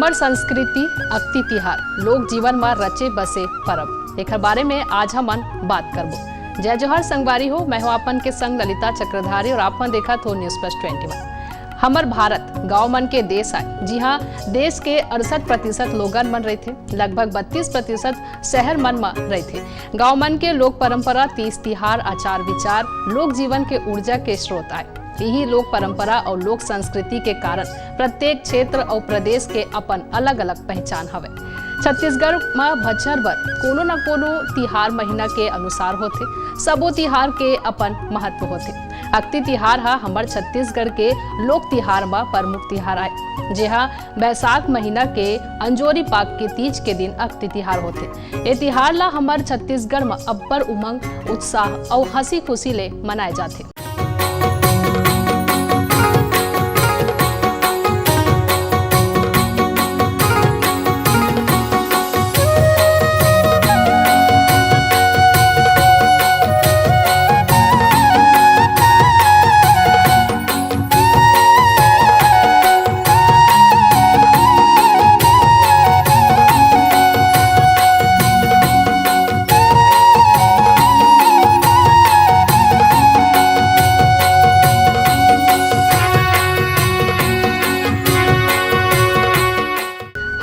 हमर संस्कृति अक्ति तिहार लोक जीवन में रचे बसे परब एक बारे में आज हमन बात करबो। जय जोहर संगवारी हो, मैं हूं आपन के संग ललिता चक्रधारी और आपन देखा तो न्यूज प्लस 21। हमर भारत गांव मन के देश है। जी हाँ, देश के 68% लोगन मन रहे थे, लगभग 32% शहर मन में रहे थे। गांव मन के लोक परंपरा, तीज तिहार, आचार विचार लोक जीवन के ऊर्जा के स्रोत आए। यही लोक परंपरा और लोक संस्कृति के कारण प्रत्येक क्षेत्र और प्रदेश के अपन अलग अलग पहचान हवे। छत्तीसगढ़ में बछर भर कोनो न कोनो तिहार महीना के अनुसार होते। सबो तिहार के अपन महत्व होते। अक्ति तिहार हा हमर छत्तीसगढ़ के लोक तिहार में प्रमुख तिहार आए। जहाँ बैसाख महीना के अंजोरी पाक के तीज के दिन अक्ति तिहार होते। ये तिहार ला हमर छत्तीसगढ़ में अब्बड़ उमंग, उत्साह और हंसी खुशी ले मनाए जाते।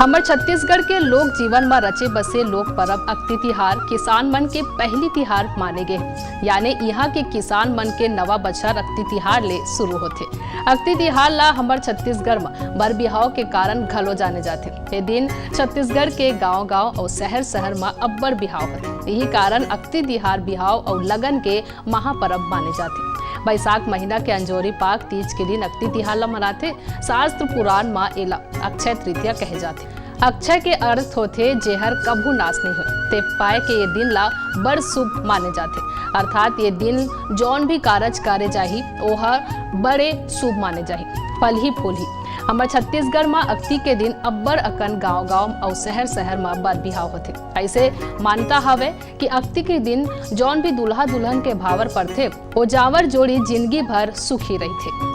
हमर छत्तीसगढ़ के लोक जीवन में रचे बसे लोक परब अक्ति तिहार किसान मन के पहली तिहार माने गए। यानी यहाँ के किसान मन के नवा बछर अक्ति तिहार ले शुरू होते। अक्ति तिहार ला हमर छत्तीसगढ़ में बर बिहाव के कारण घलो जाने जाते। ये दिन छत्तीसगढ़ के गांव-गांव और शहर में अब्बड़ बिहाव होते। यही कारण अक्ति तिहार बिहाव और लगन के महापर्व माने जाते। बैसाख महीना के अंजोरी पाक तीज के दिन अक्ति तिहार ला मनाते। शास्त्र पुराण माँ एला अक्षय तृतीया कहे जाते। अक्षय के अर्थ होते जेहर कभू नाश नहीं हो ते पाए के ये दिन ला बड़ शुभ माने जाते। अर्थात ये दिन जौन भी कारज करे जाही ओहर बड़े शुभ माने जाही। फल ही फूल ही हमर छत्तीसगढ़ में अक्ति के दिन अब्बड़ अकन गांव-गांव और शहर में बर बिहाव होते। ऐसे मानता हवे कि अक्ति के दिन जौन भी दूल्हा दुल्हन के भावर पड़थे वो जावर जोड़ी जिंदगी भर सुखी रहते।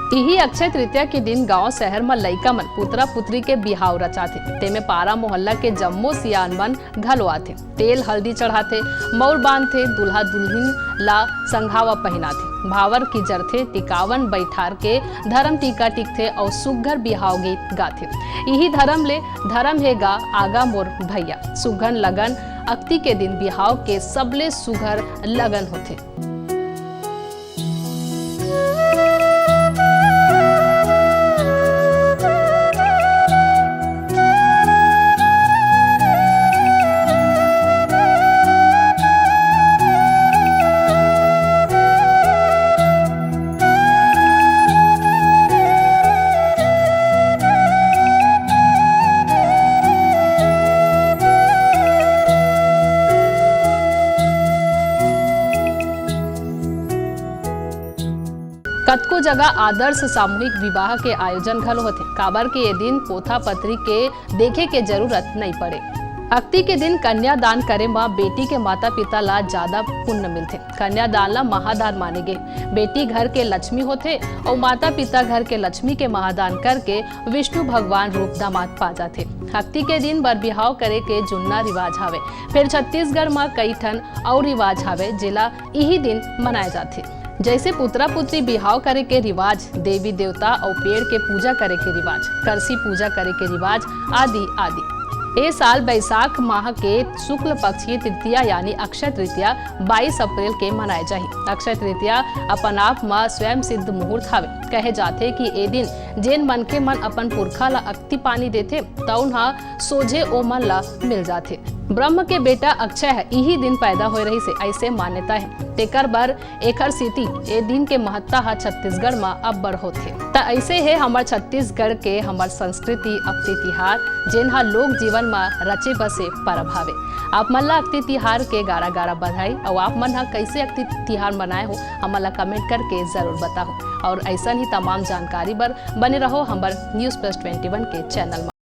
यही अक्षय तृतीया के दिन गांव शहर में लइका मन पुत्रा पुत्री के बिहाव रचाथे। तेमे पारा मोहल्ला के जम्मो सियान मन घलो आथे। तेल हल्दी चढ़ाते, मौर बांधते, दूल्हा दुल्हन ला संघावा पहनाथे, भावर की जरथे, टिकावन बैठार के धर्म टीका टिकथे और सुघर बिहाव गीत गाथे। यही धर्म हे गा आगा मोर भैया। सुघन लगन अक्ति के दिन बिहाव के सबले सुघर लगन होथे। कतको जगह आदर्श सामूहिक विवाह के आयोजन घलो होते। काबर के ये दिन पोथा पत्री के देखे के जरूरत नहीं पड़े। अक्ति के दिन कन्यादान करे में बेटी के माता पिता ला ज्यादा पुण्य मिलते। कन्यादान ला महादान माने गए। बेटी घर के लक्ष्मी होते और माता पिता घर के लक्ष्मी के महादान करके विष्णु भगवान रूप दामाद पा जाते। अक्ति के दिन बर बिहाव करे के जुन्ना रिवाज हावे। फिर छत्तीसगढ़ में कई ठन और रिवाज हावे जेला यही दिन मनाए जाते। जैसे पुत्रा पुत्री बिहाव करे के रिवाज, देवी देवता और पेड़ के पूजा करे के रिवाज, करसी पूजा करे के रिवाज आदि आदि। ये साल बैसाख माह के शुक्ल पक्ष की तृतीया यानी अक्षय तृतीया 22 अप्रैल के मनाए जाही। अक्षय तृतीया अपन आप में स्वयं सिद्ध मुहूर्त हवे। कहे जाते कि ए दिन जेन मनखे मन अपन पुरखा ला अक्ति पानी देथे तउन हा सोझे ओ मन ला मिल जाथे। ब्रह्म के बेटा अक्षय है यही दिन पैदा हो रही से ऐसे मान्यता है। तेकर बर एकर सिटी ए दिन के महत्ता हा छत्तीसगढ़ में अब्बड़ होथे। त ऐसे है हमर छत्तीसगढ़ के हमर संस्कृति अक्ति तिहार जेन हा लोक जीवन में रचे बसे परब हावे। आप मन ला अक्ति तिहार के गारा गारा बधाई और आप मन हा कैसे अक्ति तिहार मनाए हो हमन ला कमेंट करके जरूर बताओ। और ऐसा ही तमाम जानकारी बर बने रहो हमर न्यूज प्लस 21 के चैनल में।